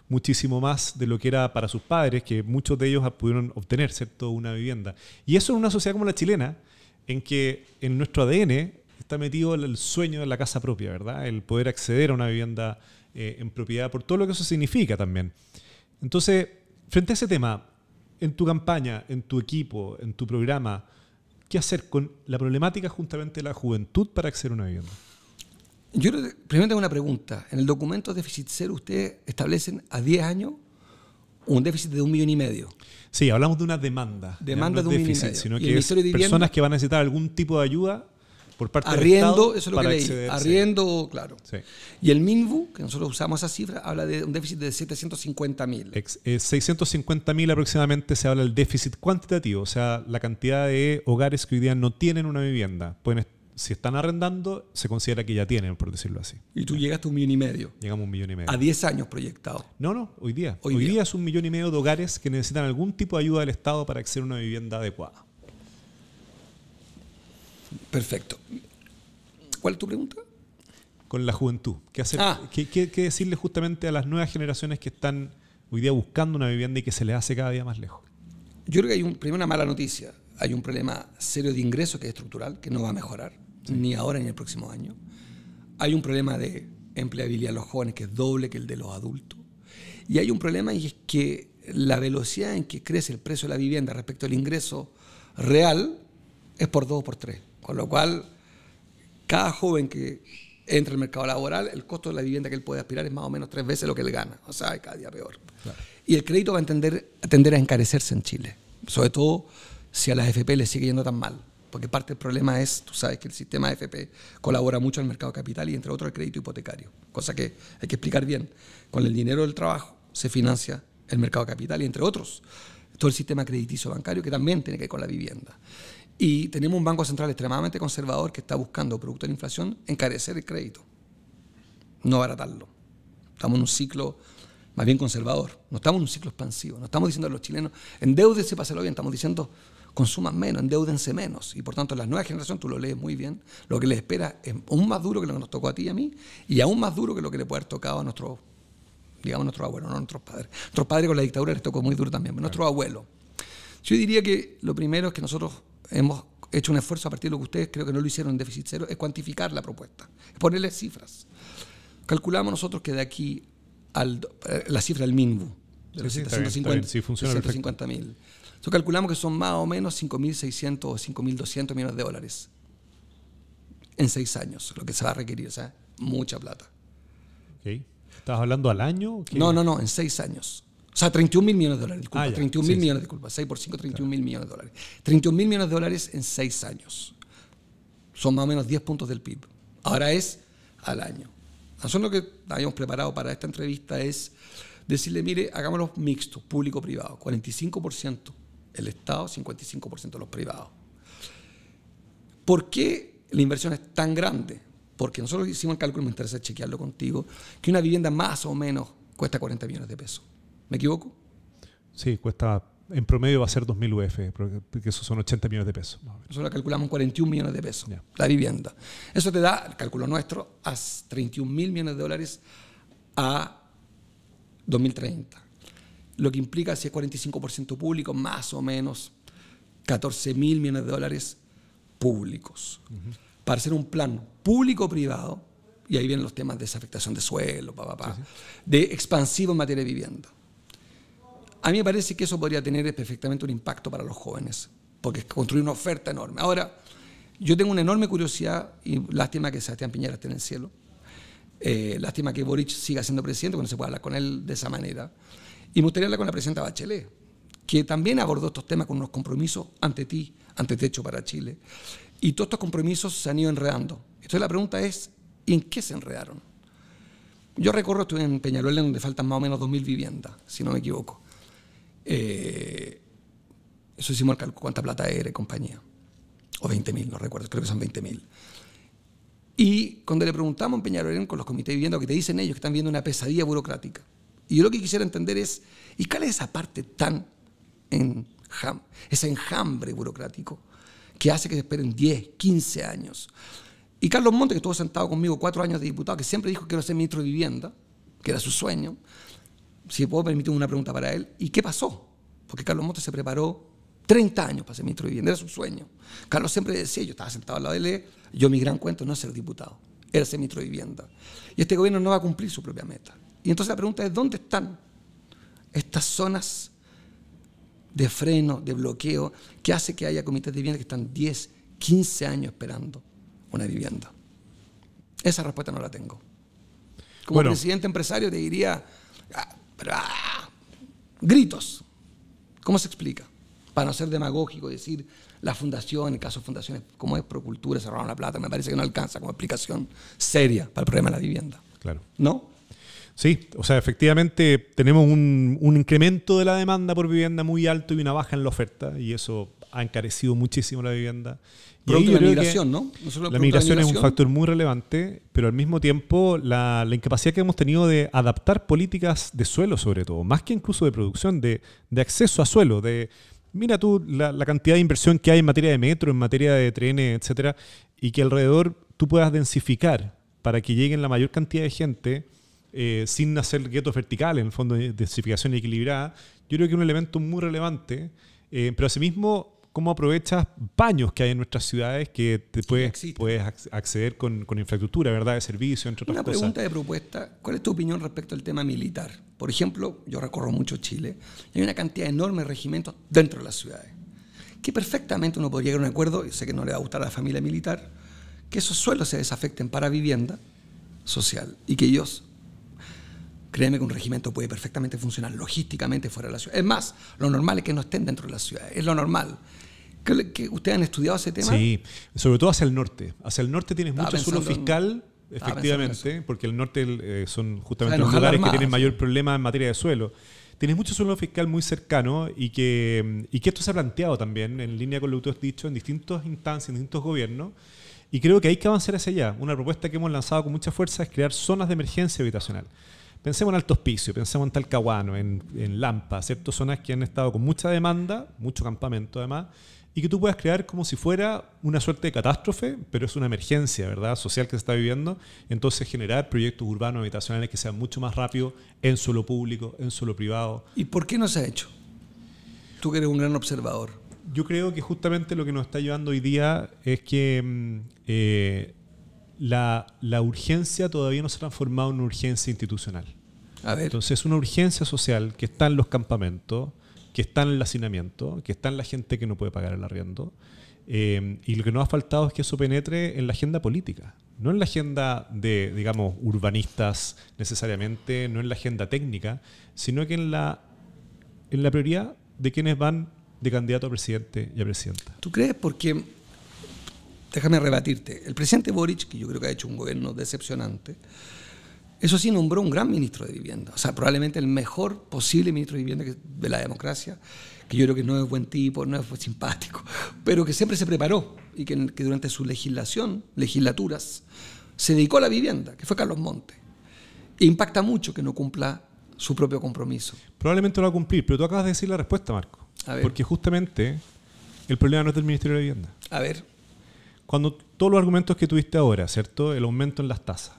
muchísimo más de lo que era para sus padres, que muchos de ellos pudieron obtener, ¿cierto?, una vivienda. Y eso en una sociedad como la chilena, en que en nuestro ADN está metido el sueño de la casa propia, ¿verdad? El poder acceder a una vivienda en propiedad, por todo lo que eso significa también. Entonces, frente a ese tema, en tu campaña, en tu equipo, en tu programa, ¿qué hacer con la problemática justamente de la juventud para acceder a una vivienda? Yo primero tengo una pregunta. En el documento déficit cero ustedes establecen a 10 años un déficit de 1,5 millones. Sí, hablamos de una demanda. Demanda no de 1,5 déficit, sino y que es personas que van a necesitar algún tipo de ayuda por parte del Estado eso es lo para que leí. acceder. Arriendo, claro. Sí. Y el MINVU, que nosotros usamos esa cifra, habla de un déficit de 750.000. 650.000 aproximadamente se habla del déficit cuantitativo, o sea, la cantidad de hogares que hoy día no tienen una vivienda. Si están arrendando, se considera que ya tienen, por decirlo así. Y tú llegaste a 1,5 millones. Llegamos a 1,5 millones. A 10 años proyectado. No, hoy día. Hoy día es 1,5 millones de hogares que necesitan algún tipo de ayuda del Estado para acceder a una vivienda adecuada. Perfecto. ¿Cuál es tu pregunta? Con la juventud. ¿Qué hacer? ¿Qué decirle justamente a las nuevas generaciones que están hoy día buscando una vivienda y que se les hace cada día más lejos? Yo creo que hay primero una mala noticia. Hay un problema serio de ingresos que es estructural, que no va a mejorar, ni ahora ni el próximo año. Hay un problema de empleabilidad de los jóvenes que es doble que el de los adultos. Y hay un problema y es que la velocidad en que crece el precio de la vivienda respecto al ingreso real es por 2 o por 3. Con lo cual, cada joven que entra al mercado laboral, el costo de la vivienda que él puede aspirar es más o menos 3 veces lo que él gana. O sea, es cada día peor. Claro. Y el crédito va a tender a encarecerse en Chile. Sobre todo si a las AFP les sigue yendo tan mal. Porque parte del problema es, tú sabes que el sistema AFP colabora mucho al mercado de capital y entre otros el crédito hipotecario. Cosa que hay que explicar bien. Con el dinero del trabajo se financia el mercado de capital y entre otros todo el sistema crediticio bancario que también tiene que ver con la vivienda. Y tenemos un Banco Central extremadamente conservador que está buscando, producto de la inflación, encarecer el crédito, no abaratarlo. Estamos en un ciclo más bien conservador, no estamos en un ciclo expansivo. No estamos diciendo a los chilenos, endeúdense, páselo bien, estamos diciendo, consuman menos, endeúdense menos. Y por tanto, la nueva generación, tú lo lees muy bien, lo que les espera es aún más duro que lo que nos tocó a ti y a mí, y aún más duro que lo que le puede haber tocado a nuestros, digamos, nuestros abuelos, no a nuestros padres. Nuestros padres con la dictadura les tocó muy duro también, pero nuestros abuelos. Yo diría que lo primero es que nosotros hemos hecho un esfuerzo a partir de lo que ustedes creo que no lo hicieron en déficit cero, es cuantificar la propuesta, es ponerle cifras. Calculamos nosotros que de aquí la cifra del MINBU, de los 750.000. Entonces calculamos que son más o menos 5.600 o 5.200 millones de dólares en 6 años, lo que se va a requerir, o sea, mucha plata. Okay. ¿Estás hablando al año? ¿O qué? No, en 6 años. O sea, 31.000 millones de dólares, disculpa. 31.000 millones, disculpa. 6 por 5, 31.000 millones de dólares. 31.000 millones de dólares en 6 años. Son más o menos 10 puntos del PIB. Ahora es al año. Nosotros lo que habíamos preparado para esta entrevista es decirle, mire, hagámoslo mixtos, público-privado. 45% el Estado, 55% los privados. ¿Por qué la inversión es tan grande? Porque nosotros hicimos el cálculo, me interesa chequearlo contigo, que una vivienda más o menos cuesta 40 millones de pesos. ¿Me equivoco? Sí, cuesta, en promedio va a ser 2.000 UF, porque esos son 80 millones de pesos. Nosotros calculamos 41 millones de pesos, la vivienda. Eso te da, el cálculo nuestro, a 31.000 millones de dólares a 2030. Lo que implica, si es 45% público, más o menos 14.000 millones de dólares públicos. Para hacer un plan público-privado, y ahí vienen los temas de desafectación de suelo, de expansivo en materia de vivienda. A mí me parece que eso podría tener perfectamente un impacto para los jóvenes, porque es construir una oferta enorme. Ahora, yo tengo una enorme curiosidad, y lástima que Sebastián Piñera esté en el cielo, lástima que Boric siga siendo presidente, porque no se puede hablar con él de esa manera, y me gustaría hablar con la presidenta Bachelet, que también abordó estos temas con unos compromisos ante techo para Chile, y todos estos compromisos se han ido enredando. Entonces la pregunta es, ¿en qué se enredaron? Yo recorro, estuve en Peñalolén, donde faltan más o menos 2.000 viviendas, si no me equivoco. Eso hicimos el cálculo, cuánta plata era y compañía. O 20.000, no recuerdo, creo que son 20.000. Y cuando le preguntamos en Peñalolén con los comités de vivienda, lo que te dicen ellos, que están viendo una pesadilla burocrática. Y yo lo que quisiera entender es, ¿y cuál es esa parte tan ese enjambre burocrático que hace que se esperen 10, 15 años? Y Carlos Montes, que estuvo sentado conmigo 4 años de diputado, que siempre dijo que quiero ser ministro de Vivienda, que era su sueño, si puedo permitirme una pregunta para él, ¿y qué pasó? Porque Carlos Montes se preparó 30 años para ser ministro de Vivienda, era su sueño. Carlos siempre decía, yo estaba sentado al lado de él, yo mi gran cuento no es ser diputado, era ser ministro de Vivienda. Y este gobierno no va a cumplir su propia meta. Y entonces la pregunta es, ¿dónde están estas zonas de freno, de bloqueo, que hace que haya comités de vivienda que están 10, 15 años esperando una vivienda? Esa respuesta no la tengo. Como presidente empresario te diría, gritos. ¿Cómo se explica? Para no ser demagógico y decir, la fundación, en caso de fundaciones como es Procultura, se robaron la plata, me parece que no alcanza como explicación seria para el problema de la vivienda. Claro. ¿No? Sí, o sea, efectivamente tenemos un incremento de la demanda por vivienda muy alto y una baja en la oferta, y eso ha encarecido muchísimo la vivienda. Y producto de la migración, ¿no? La migración es un factor muy relevante, pero al mismo tiempo la incapacidad que hemos tenido de adaptar políticas de suelo, sobre todo, más que incluso de producción, de acceso a suelo, mira tú la cantidad de inversión que hay en materia de metro, en materia de trenes, etcétera, y que alrededor tú puedas densificar para que lleguen la mayor cantidad de gente sin hacer guetos verticales, en el fondo de densificación equilibrada. Yo creo que es un elemento muy relevante, pero asimismo, cómo aprovechas baños que hay en nuestras ciudades que te puedes acceder con infraestructura, ¿verdad? De servicio, entre otras cosas. Una pregunta de propuesta, ¿cuál es tu opinión respecto al tema militar? Por ejemplo, yo recorro mucho Chile, y hay una cantidad enorme de regimientos dentro de las ciudades, que perfectamente uno podría llegar a un acuerdo, y sé que no le va a gustar a la familia militar, que esos suelos se desafecten para vivienda social, y que ellos, créeme que un regimiento puede perfectamente funcionar logísticamente fuera de la ciudad. Es más, lo normal es que no estén dentro de la ciudad, es lo normal. ¿Que ustedes han estudiado ese tema? Sí, sobre todo hacia el norte. Hacia el norte tienes mucho suelo fiscal, efectivamente, porque el norte son justamente los lugares que tienen mayor problema en materia de suelo. Tienes mucho suelo fiscal muy cercano y que esto se ha planteado también en línea con lo que tú has dicho en distintas instancias, en distintos gobiernos. Y creo que hay que avanzar hacia allá. Una propuesta que hemos lanzado con mucha fuerza es crear zonas de emergencia habitacional. Pensemos en Alto Hospicio, pensemos en Talcahuano, en Lampa, ¿cierto? Zonas que han estado con mucha demanda, mucho campamento además, y que tú puedas crear como si fuera una suerte de catástrofe, pero es una emergencia, ¿verdad?, social que se está viviendo. Entonces generar proyectos urbanos habitacionales que sean mucho más rápidos en suelo público, en suelo privado. ¿Y por qué no se ha hecho? Tú que eres un gran observador. Yo creo que justamente lo que nos está llevando hoy día es que la urgencia todavía no se ha transformado en una urgencia institucional. A ver. Entonces es una urgencia social que está en los campamentos, que está en el hacinamiento, que está en la gente que no puede pagar el arriendo. Y lo que nos ha faltado es que eso penetre en la agenda política. No en la agenda de, digamos, urbanistas necesariamente, no en la agenda técnica, sino que en la prioridad de quienes van de candidato a presidente y a presidenta. ¿Tú crees? Porque, déjame rebatirte, el presidente Boric, que yo creo que ha hecho un gobierno decepcionante, eso sí nombró un gran ministro de Vivienda, o sea, probablemente el mejor posible ministro de Vivienda de la democracia, que yo creo que no es buen tipo, no es simpático, pero que siempre se preparó y que durante su legislaturas, se dedicó a la vivienda, que fue Carlos Montes. E impacta mucho que no cumpla su propio compromiso. Probablemente lo va a cumplir, pero tú acabas de decir la respuesta, Marco. A ver. Porque justamente el problema no es del Ministerio de Vivienda. A ver. Cuando todos los argumentos que tuviste ahora, ¿cierto? El aumento en las tasas.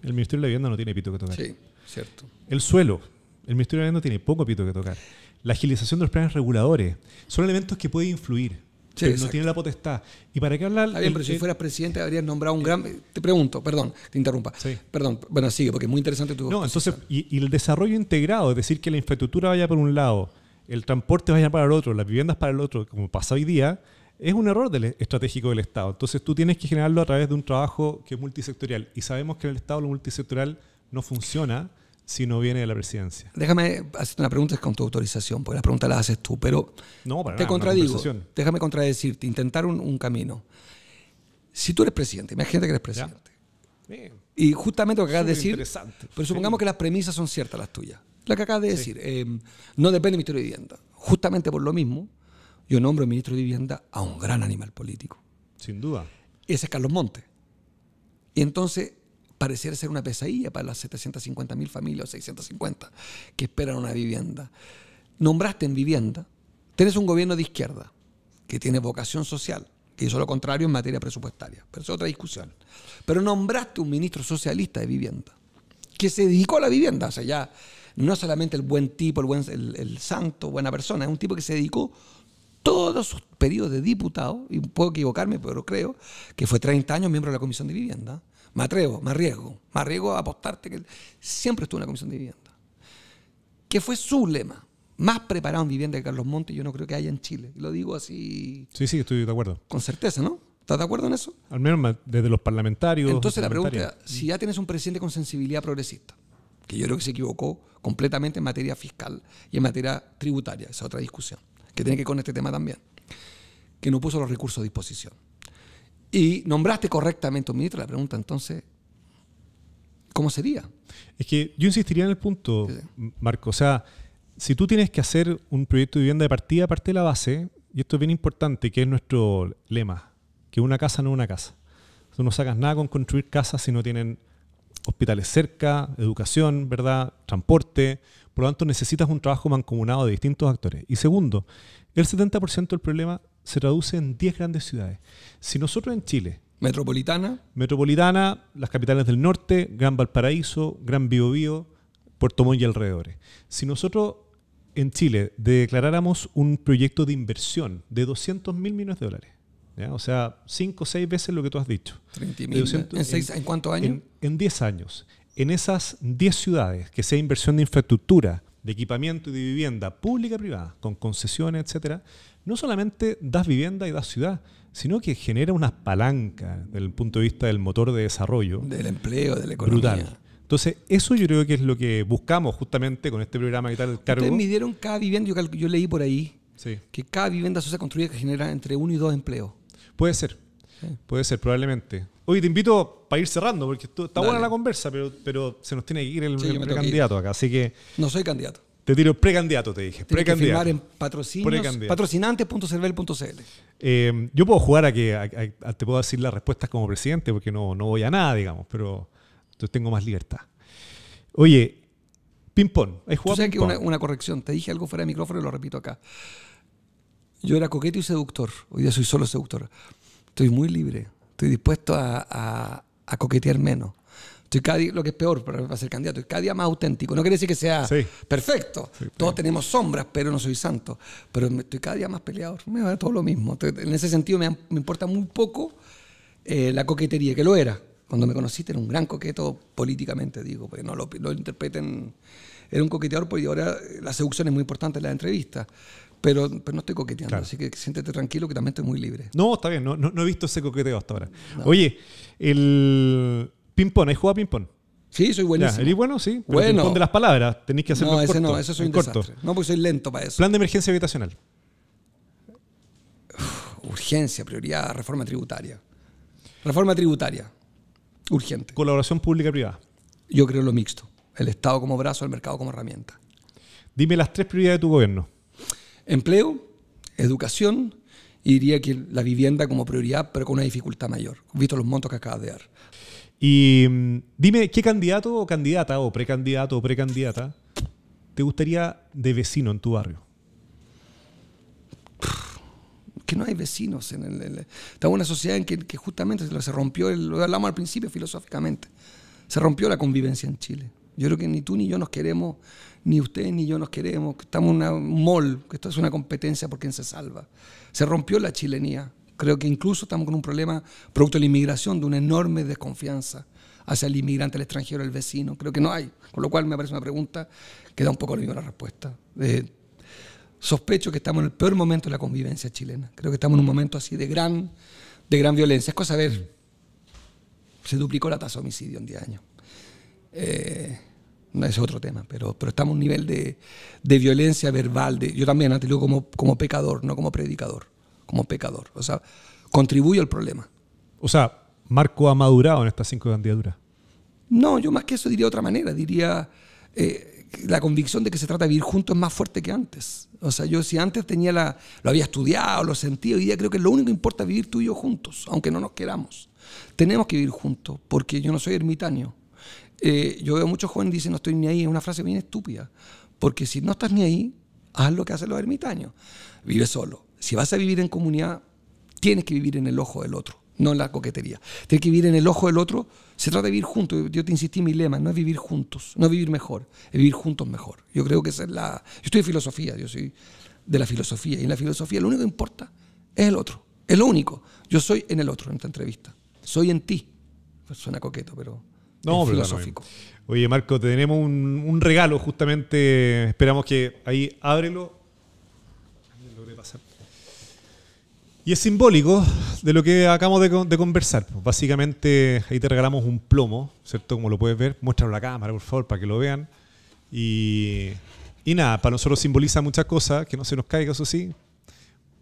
El Ministerio de la Vivienda no tiene pito que tocar. Sí, cierto. El suelo. El Ministerio de la Vivienda tiene poco pito que tocar. La agilización de los planes reguladores. Son elementos que pueden influir, Sí, pero no tienen la potestad. ¿Y para qué hablar? Está bien, pero si fueras presidente habrías nombrado un gran... Te pregunto, perdón, te interrumpa. Sí. Perdón, bueno, sigue, porque es muy interesante tu No, exposición. entonces, y el desarrollo integrado, es decir, que la infraestructura vaya por un lado, el transporte vaya para el otro, las viviendas para el otro, como pasa hoy día, es un error estratégico del Estado. Entonces tú tienes que generarlo a través de un trabajo que es multisectorial. Y sabemos que en el Estado lo multisectorial no funciona si no viene de la presidencia. Déjame hacerte una pregunta con tu autorización, porque las preguntas las haces tú, pero No, para te nada, contradigo. una conversación. Déjame contradecirte, intentar un camino. Si tú eres presidente, imagínate que eres presidente. Bien. Y justamente lo que acabas de decir, Superinteresante. pero supongamos que las premisas son ciertas las tuyas. Lo que acabas de decir, no depende del Ministerio de Vivienda. Justamente por lo mismo, yo nombro ministro de Vivienda a un gran animal político. Sin duda. Ese es Carlos Montes. Y entonces pareciera ser una pesadilla para las 750.000 familias o 650 que esperan una vivienda. Nombraste en vivienda, tenés un gobierno de izquierda que tiene vocación social, que hizo lo contrario en materia presupuestaria, pero es otra discusión. Pero nombraste un ministro socialista de vivienda que se dedicó a la vivienda, o sea, ya no solamente el buen tipo, el santo, buena persona, es un tipo que se dedicó todos sus periodos de diputado, y puedo equivocarme, pero creo que fue 30 años miembro de la Comisión de Vivienda. Me atrevo, me arriesgo a apostarte que él siempre estuvo en la Comisión de Vivienda. Que fue su lema. Más preparado en vivienda que Carlos Montes, yo no creo que haya en Chile. Y lo digo así Sí, estoy de acuerdo. con certeza, ¿no? ¿Estás de acuerdo en eso? Al menos desde los parlamentarios. Entonces la parlamentarias. pregunta es, si ya tienes un presidente con sensibilidad progresista, que yo creo que se equivocó completamente en materia fiscal y en materia tributaria, esa es otra discusión, que tiene que ver con este tema también, que no puso los recursos a disposición. Y nombraste correctamente un ministro, la pregunta entonces, ¿cómo sería? Es que yo insistiría en el punto, Sí. Marco. O sea, si tú tienes que hacer un proyecto de vivienda de partida, parte de la base, y esto es bien importante, que es nuestro lema, que una casa no es una casa. Tú no sacas nada con construir casas si no tienen hospitales cerca, educación, ¿verdad? Transporte. Por lo tanto, necesitas un trabajo mancomunado de distintos actores. Y segundo, el 70% del problema se traduce en 10 grandes ciudades. Si nosotros en Chile, metropolitana, las capitales del norte, Gran Valparaíso, Gran Biobío, Puerto Montt y alrededores. Si nosotros en Chile declaráramos un proyecto de inversión de 200.000 millones de dólares, ¿ya? O sea, 5 o 6 veces lo que tú has dicho. 30.000. ¿En cuántos años? En 10 años. En esas 10 ciudades, que sea inversión de infraestructura, de equipamiento y de vivienda pública y privada, con concesiones, etcétera, no solamente das vivienda y das ciudad, sino que genera unas palancas desde el punto de vista del motor de desarrollo. Del empleo, de la economía. Brutal. Entonces, eso yo creo que es lo que buscamos justamente con este programa que tal el cargo. Ustedes midieron cada vivienda, yo leí por ahí, Sí. que cada vivienda social construida que genera entre 1 y 2 empleos. Puede ser. Sí. Puede ser, probablemente. Oye, te invito para ir cerrando, porque está Dale. buena la conversa, pero se nos tiene que ir el Sí, yo me tengo que precandidato acá. Así que No soy candidato. te tiro precandidato, te dije. Tienes que Precandidato. firmar en Precandidato. patrocinantes.cervel.cl. Yo puedo jugar a que te puedo decir las respuestas como presidente, porque no voy a nada, digamos, pero entonces tengo más libertad. Oye, ping-pong. ¿Has Tú jugado sabes que ping-pong? una corrección. Te dije algo fuera de micrófono y lo repito acá. Yo era coqueto y seductor. Hoy día soy solo seductor. Estoy muy libre. Estoy dispuesto a coquetear menos. Estoy cada día, lo que es peor para ser candidato, estoy cada día más auténtico. No quiere decir que sea perfecto. Sí, todos tenemos sombras, pero no soy santo. Pero estoy cada día más peleador. Me da todo lo mismo. En ese sentido me importa muy poco la coquetería, que lo era. Cuando me conociste era un gran coqueto políticamente, digo, porque no lo interpreten. Era un coqueteador porque ahora la seducción es muy importante en la entrevista. Pero no estoy coqueteando, claro. Así que siéntete tranquilo que también estoy muy libre. No, está bien. No he visto ese coqueteo hasta ahora. No. Oye, el ping-pong, ¿has jugado ping-pong? Sí, soy buenísimo. ¿Eres bueno? Sí. Pero bueno. Ping-pong de las palabras, tenéis que hacerlo en corto. No, eso soy un desastre. No, porque soy lento para eso. Plan de emergencia habitacional. Urgencia, prioridad, reforma tributaria. Reforma tributaria. Urgente. Colaboración pública-privada. Yo creo lo mixto. El Estado como brazo, el mercado como herramienta. Dime las 3 prioridades de tu gobierno. Empleo, educación y diría que la vivienda como prioridad, pero con una dificultad mayor, visto los montos que acabas de dar. Y dime, ¿qué candidato o candidata o precandidato o precandidata te gustaría de vecino en tu barrio? Que no hay vecinos. Estamos en una sociedad en que justamente se rompió, lo hablamos al principio filosóficamente, se rompió la convivencia en Chile. Yo creo que ni tú ni yo nos queremos, ni ustedes ni yo nos queremos, que estamos en un mall, que esto es una competencia por quién se salva. Se rompió la chilenía. Creo que incluso estamos con un problema producto de la inmigración, de una enorme desconfianza hacia el inmigrante, el extranjero, el vecino. Creo que no hay. Con lo cual me parece una pregunta que da un poco lo mismo la respuesta. Sospecho que estamos en el peor momento de la convivencia chilena. Creo que estamos en un momento así de gran violencia. Es cosa de ver, se duplicó la tasa de homicidio en 10 años. No, ese es otro tema, pero estamos a un nivel de violencia verbal. Yo también te digo como pecador, no como predicador, como pecador. O sea, contribuyo al problema. O sea, Marco ha madurado en estas 5 candidaturas. No, yo más que eso diría de otra manera. Diría la convicción de que se trata de vivir juntos es más fuerte que antes. O sea, yo si antes lo había estudiado, lo sentía, hoy día creo que lo único que importa es vivir tú y yo juntos, aunque no nos queramos. Tenemos que vivir juntos, porque yo no soy ermitaño. Yo veo muchos jóvenes que dicen no estoy ni ahí, es una frase bien estúpida, porque si no estás ni ahí, haz lo que hacen los ermitaños, vive solo. Si vas a vivir en comunidad, tienes que vivir en el ojo del otro, no en la coquetería. Tienes que vivir en el ojo del otro, se trata de vivir juntos. Yo te insistí en mi lema, no es vivir juntos, no es vivir mejor, es vivir juntos mejor. Yo creo que esa es yo estoy de filosofía, yo soy de la filosofía, y en la filosofía lo único que importa es el otro, es lo único. Yo soy en el otro en esta entrevista, soy en ti. Pues suena coqueto, pero... No, filosófico. Oye, Marco, te tenemos un regalo justamente. Esperamos que ahí ábrelo. Logré pasar. Y es simbólico de lo que acabamos de conversar. Básicamente, ahí te regalamos un plomo, ¿cierto? Como lo puedes ver. Muéstralo a la cámara, por favor, para que lo vean. Y nada, para nosotros simboliza muchas cosas, que no se nos caiga, eso sí.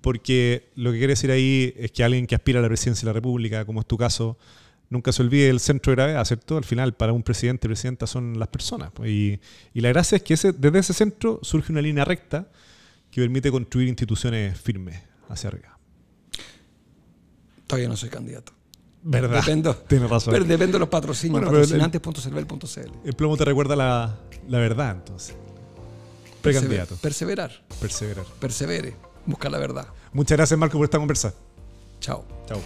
Porque lo que quiere decir ahí es que alguien que aspira a la presidencia de la República, como es tu caso, nunca se olvide el centro de gravedad, ¿cierto? Al final, para un presidente, presidenta son las personas. Y la gracia es que desde ese centro surge una línea recta que permite construir instituciones firmes hacia arriba. Todavía no soy candidato. ¿Verdad? Tienes razón. Pero depende de los patrocinios, patrocinantes.cervel.cl. El plomo te recuerda la verdad, entonces. Precandidato. Perseverar. Persevere. Buscar la verdad. Muchas gracias, Marco, por esta conversa. Chao. Chao.